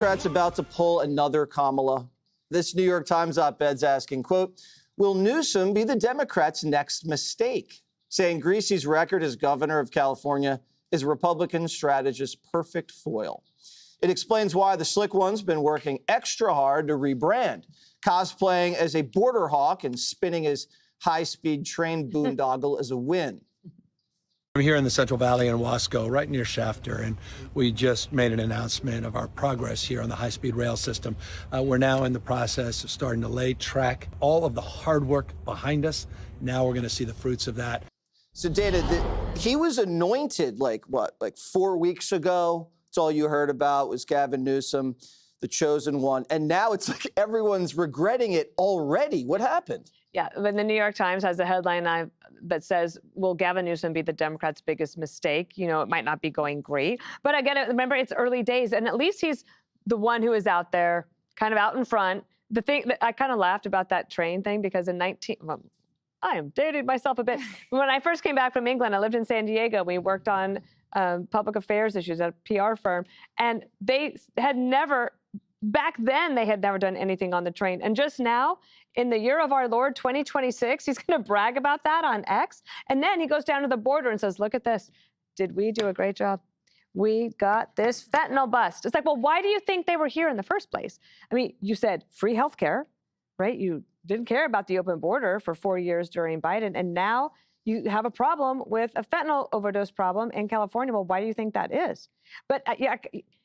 Democrats about to pull another Kamala. This New York Times op-ed's asking, quote, will Newsom be the Democrats' next mistake? Saying Greasy's record as governor of California is Republican strategist's perfect foil. It explains why the slick one's been working extra hard to rebrand, cosplaying as a border hawk and spinning his high-speed train boondoggle as a win. I'm here in the Central Valley in Wasco, right near Shafter, and we just made an announcement of our progress here on the high-speed rail system. We're now in the process of starting to lay track all of the hard work behind us. Now we're going to see the fruits of that. So, Dana, he was anointed like 4 weeks ago. That's all you heard about was Gavin Newsom, the chosen one. And now it's like everyone's regretting it already. What happened? Yeah, but the New York Times has a headline that says, will Gavin Newsom be the Democrats' biggest mistake? You know, it might not be going great. But again, remember, it's early days. And at least he's the one who is out there, kind of out in front. The thing that I kind of laughed about that train thing because I am dating myself a bit. When I first came back from England, I lived in San Diego. We worked on public affairs issues at a PR firm. And they had never, back then, they had never done anything on the train. And just now, in the year of our Lord, 2026, he's going to brag about that on X. And then he goes down to the border and says, look at this. Did we do a great job? We got this fentanyl bust. It's like, well, why do you think they were here in the first place? I mean, you said free health care, right? You didn't care about the open border for 4 years during Biden. And now you have a problem with a fentanyl overdose problem in California. Well, why do you think that is? But yeah,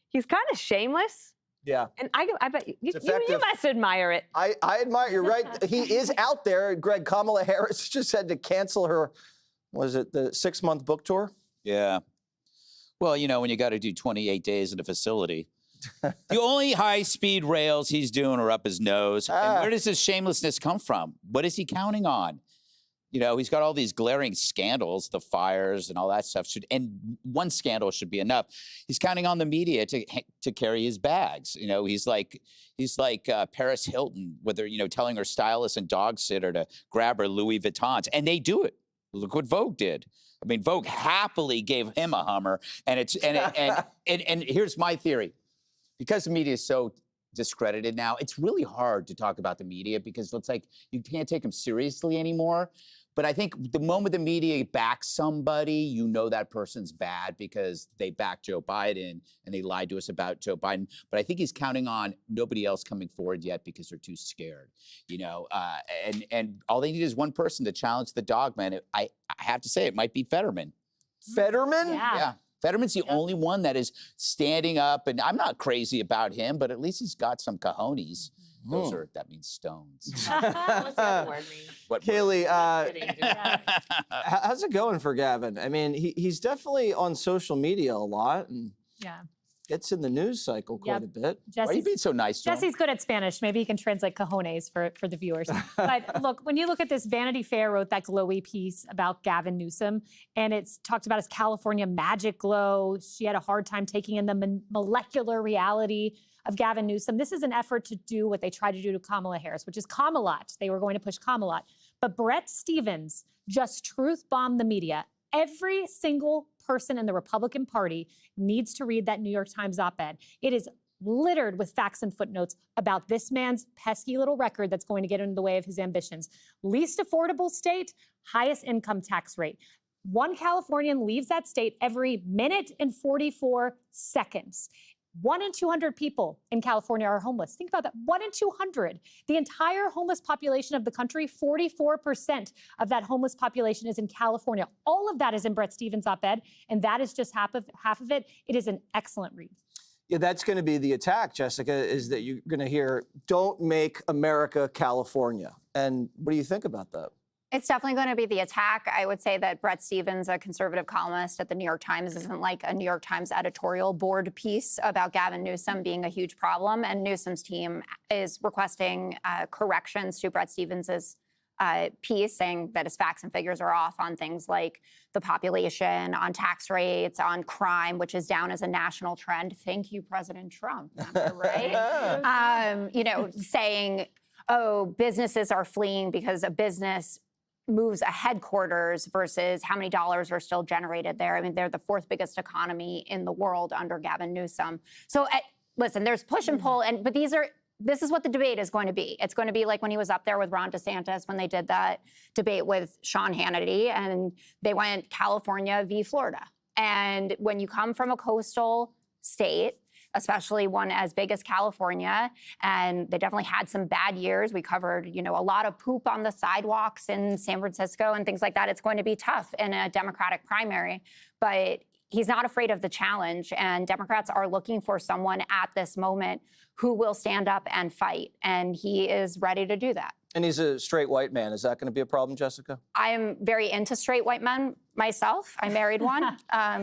he's kind of shameless. Yeah. And I bet you must admire it. I admire, you're right. He is out there. Greg, Kamala Harris just had to cancel her, was it the 6-month book tour? Yeah. Well, you know, when you got to do 28 days in a facility, the only high-speed rails he's doing are up his nose. And where does this shamelessness come from? What is he counting on? You know, he's got all these glaring scandals, the fires and all that stuff. And one scandal should be enough. He's counting on the media to carry his bags. You know, he's like Paris Hilton, telling her stylist and dog sitter to grab her Louis Vuittons, and they do it. Look what Vogue did. I mean, Vogue happily gave him a Hummer, and here's my theory: because the media is so discredited now, it's really hard to talk about the media because it's like you can't take them seriously anymore. But I think the moment the media backs somebody, you know that person's bad because they backed Joe Biden and they lied to us about Joe Biden. But I think he's counting on nobody else coming forward yet because they're too scared, you know. And all they need is one person to challenge the dogma. And I have to say, it might be Fetterman. Fetterman? Yeah. Fetterman's the only one that is standing up, and I'm not crazy about him, but at least he's got some cojones. That means stones. What's the other word mean? Kaylee, how's it going for Gavin? I mean, he's definitely on social media a lot and gets in the news cycle quite a bit. Why are you being so nice to him? Jesse's good at Spanish. Maybe he can translate cojones for the viewers. But look, when you look at this, Vanity Fair wrote that glowy piece about Gavin Newsom, and it's talked about his California magic glow. She had a hard time taking in the molecular reality of Gavin Newsom. This is an effort to do what they tried to do to Kamala Harris, which is Camelot. They were going to push Camelot. But Bret Stephens just truth bombed the media. Every single person in the Republican Party needs to read that New York Times op-ed. It is littered with facts and footnotes about this man's pesky little record that's going to get in the way of his ambitions. Least affordable state, highest income tax rate. One Californian leaves that state every minute and 44 seconds. 1 in 200 people in California are homeless. Think about that, 1 in 200. The entire homeless population of the country, 44% of that homeless population is in California. All of that is in Bret Stephens' op-ed, and that is just half of it. It is an excellent read. Yeah, that's going to be the attack, Jessica, is that you're going to hear, don't make America California. And what do you think about that? It's definitely going to be the attack. I would say that Bret Stephens, a conservative columnist at the New York Times, isn't like a New York Times editorial board piece about Gavin Newsom being a huge problem. And Newsom's team is requesting corrections to Bret Stephens' piece, saying that his facts and figures are off on things like the population, on tax rates, on crime, which is down as a national trend. Thank you, President Trump. Right? Saying, oh, businesses are fleeing because a business moves a headquarters versus how many dollars are still generated there. I mean, they're the 4th biggest economy in the world under Gavin Newsom. So listen, there's push and pull, but this is what the debate is going to be. It's going to be like when he was up there with Ron DeSantis when they did that debate with Sean Hannity, and they went California v. Florida. And when you come from a coastal state, especially one as big as California, and they definitely had some bad years. We covered, a lot of poop on the sidewalks in San Francisco and things like that. It's going to be tough in a Democratic primary, but he's not afraid of the challenge, and Democrats are looking for someone at this moment who will stand up and fight, and he is ready to do that. And he's a straight white man. Is that going to be a problem, Jessica? I'm very into straight white men myself. I married one,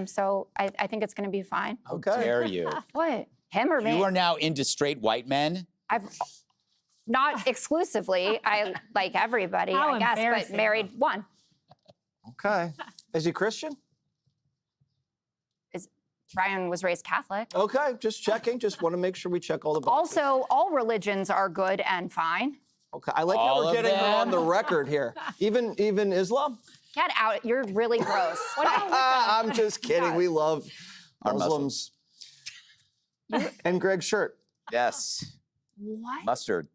so I think it's going to be fine. How dare you? What? Him or me? You are now into straight white men? I've not exclusively. I like everybody, How I guess, but embarrassing. married one. Okay. Is he Christian? Ryan was raised Catholic. Okay, just checking. Just want to make sure we check all the boxes. Also, all religions are good and fine. Okay, I like how All we're of getting her on them? the record here. Even Islam? Get out. You're really gross. I'm just kidding. We love Our Muslims. And Greg's shirt. Yes. What? Mustard.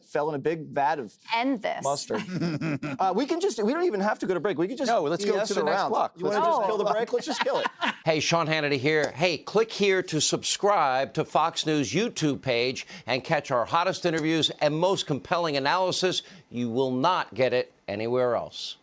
Fell in a big vat of End this. mustard. We don't even have to go to break. We can just No, let's go BS to the next around. block. You want to Let's just go. kill the break? Let's just kill it. Hey, Sean Hannity here. Hey, click here to subscribe to Fox News YouTube page and catch our hottest interviews and most compelling analysis. You will not get it anywhere else.